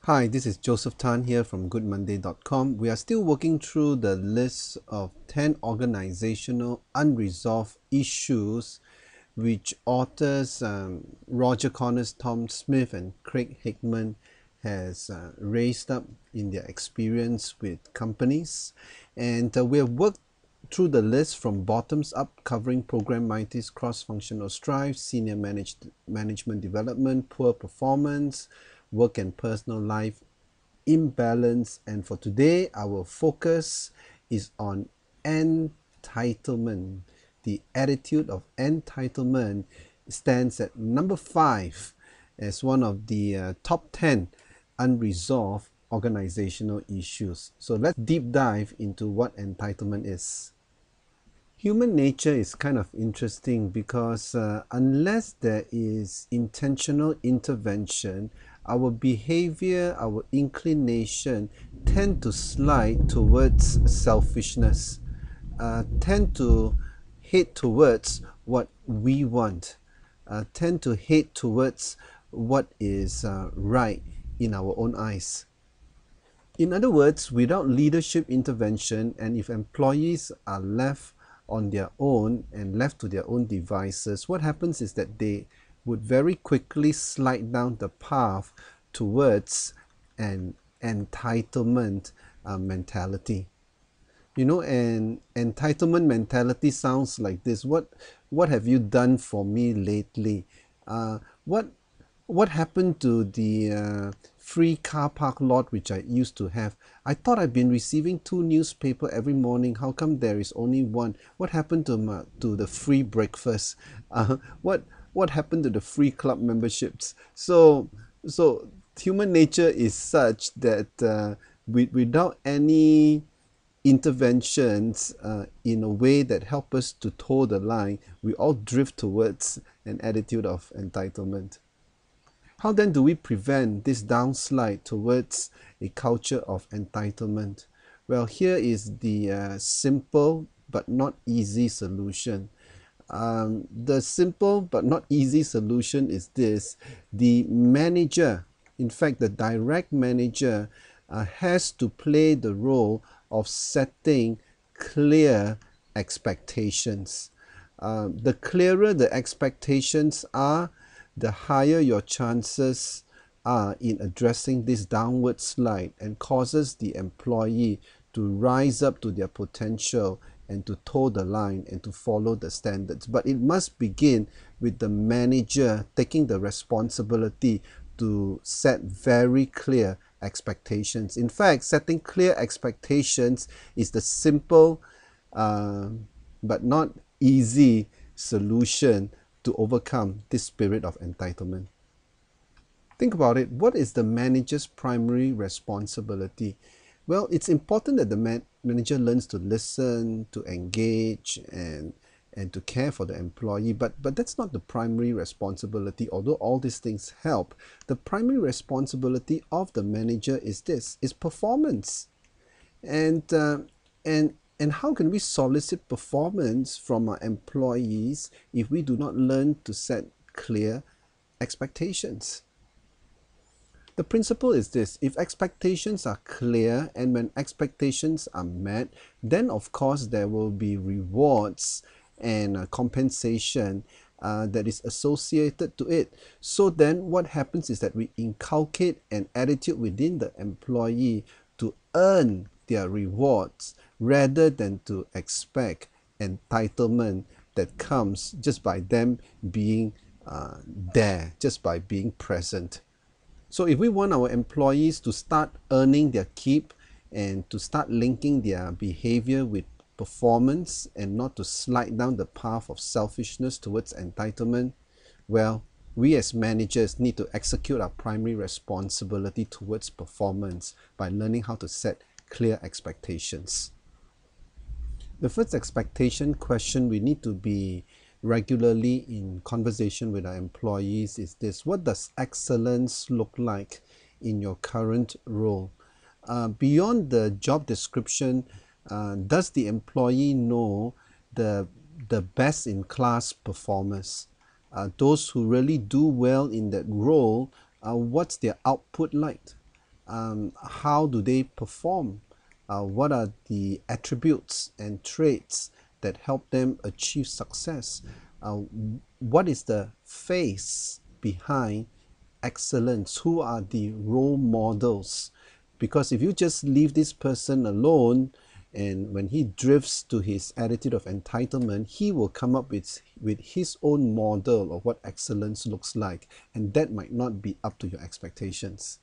Hi, this is Joseph Tan here from goodmonday.com. We are still working through the list of 10 organizational unresolved issues which authors Roger Connors, Tom Smith and Craig Hickman has raised up in their experience with companies. And we have worked through the list from bottoms up, covering program mighties, cross-functional strife, senior management development, poor performance, work and personal life imbalance. And for today, our focus is on entitlement. The attitude of entitlement stands at number 5 as one of the top 10 unresolved organizational issues. So let's deep dive into what entitlement is. Human nature is kind of interesting because unless there is intentional intervention, our behavior, our inclination tend to slide towards selfishness, tend to head towards what we want, tend to head towards what is right in our own eyes. In other words, without leadership intervention, and if employees are left on their own and left to their own devices, what happens is that they would very quickly slide down the path towards an entitlement mentality. You know, an entitlement mentality sounds like this. What have you done for me lately? Uh, what what happened to the free car park lot which I used to have? I thought I've been receiving 2 newspaper every morning. How come there is only one? What happened to the free breakfast? What happened to the free club memberships? So human nature is such that without any interventions in a way that help us to toe the line, we all drift towards an attitude of entitlement. How then do we prevent this downslide towards a culture of entitlement? Well, here is the simple but not easy solution. The simple but not easy solution is this: the manager, in fact, the direct manager, has to play the role of setting clear expectations. The clearer the expectations are, the higher your chances are in addressing this downward slide, and causes the employee to rise up to their potential and to toe the line and to follow the standards. But it must begin with the manager taking the responsibility to set very clear expectations. In fact, setting clear expectations is the simple uh, but not easy solution to overcome this spirit of entitlement. Think about it. What is the manager's primary responsibility? Well, it's important that the manager learns to listen, to engage, and to care for the employee, but that's not the primary responsibility. Although all these things help, the primary responsibility of the manager is performance. And and and how can we solicit performance from our employees if we do not learn to set clear expectations? The principle is this: if expectations are clear and when expectations are met, then of course there will be rewards and compensation that is associated to it. So then what happens is that we inculcate an attitude within the employee to earn their rewards rather than to expect entitlement that comes just by them being there, just by being present. So if we want our employees to start earning their keep and to start linking their behavior with performance and not to slide down the path of selfishness towards entitlement, well, we as managers need to execute our primary responsibility towards performance by learning how to set clear expectations. The first expectation question we need to be regularly in conversation with our employees is this: what does excellence look like in your current role? Beyond the job description, does the employee know the best in class performers, those who really do well in that role? What's their output like? how do they perform? What are the attributes and traits that help them achieve success? What is the face behind excellence? Who are the role models? Because if you just leave this person alone, and when he drifts to his attitude of entitlement, he will come up with his own model of what excellence looks like, and that might not be up to your expectations.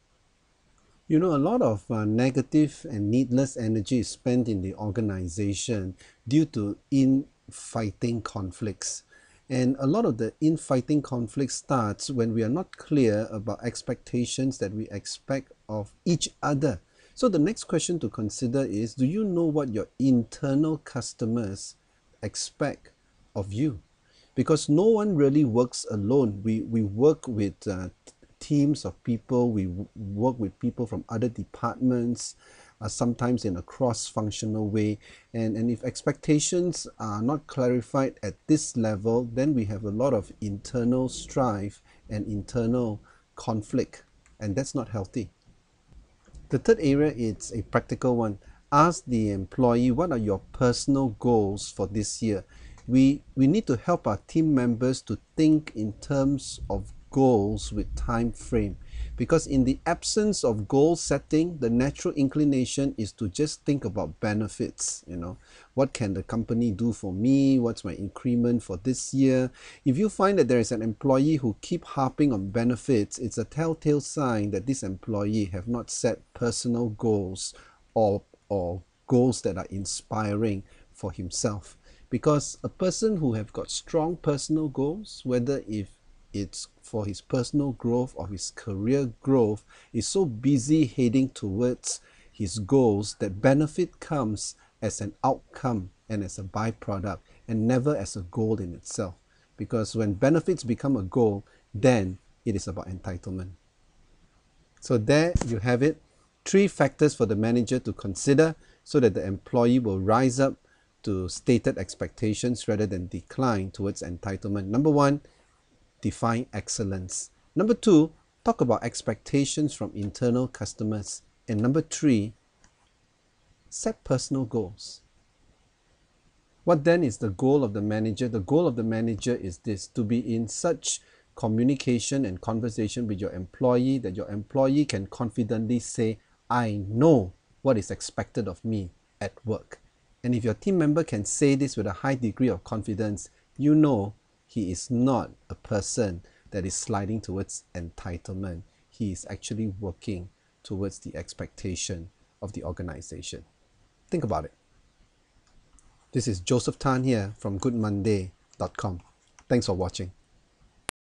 You know, a lot of negative and needless energy is spent in the organization due to infighting conflicts. And a lot of the infighting conflict starts when we are not clear about expectations that we expect of each other. So the next question to consider is, do you know what your internal customers expect of you? Because no one really works alone. We work with teams of people. We work with people from other departments, sometimes in a cross-functional way. And if expectations are not clarified at this level, then we have a lot of internal strife and internal conflict, and that's not healthy. The third area is a practical one. Ask the employee, what are your personal goals for this year? We need to help our team members to think in terms of goals with time frame, because in the absence of goal setting, the natural inclination is to just think about benefits. What can the company do for me? What's my increment for this year? If you find that there is an employee who keep harping on benefits, it's a telltale sign that this employee have not set personal goals or goals that are inspiring for himself. Because a person who have got strong personal goals, whether if it's for his personal growth or his career growth, is so busy heading towards his goals that benefit comes as an outcome and as a byproduct, and never as a goal in itself. Because when benefits become a goal, then it is about entitlement. So there you have it. 3 factors for the manager to consider so that the employee will rise up to stated expectations rather than decline towards entitlement. Number 1, define excellence. Number 2, talk about expectations from internal customers. And number 3, set personal goals. What then is the goal of the manager? The goal of the manager is this: to be in such communication and conversation with your employee that your employee can confidently say, I know what is expected of me at work. And if your team member can say this with a high degree of confidence, you know he is not a person that is sliding towards entitlement. He is actually working towards the expectation of the organization. Think about it. This is Joseph Tan here from goodmonday.com. Thanks for watching.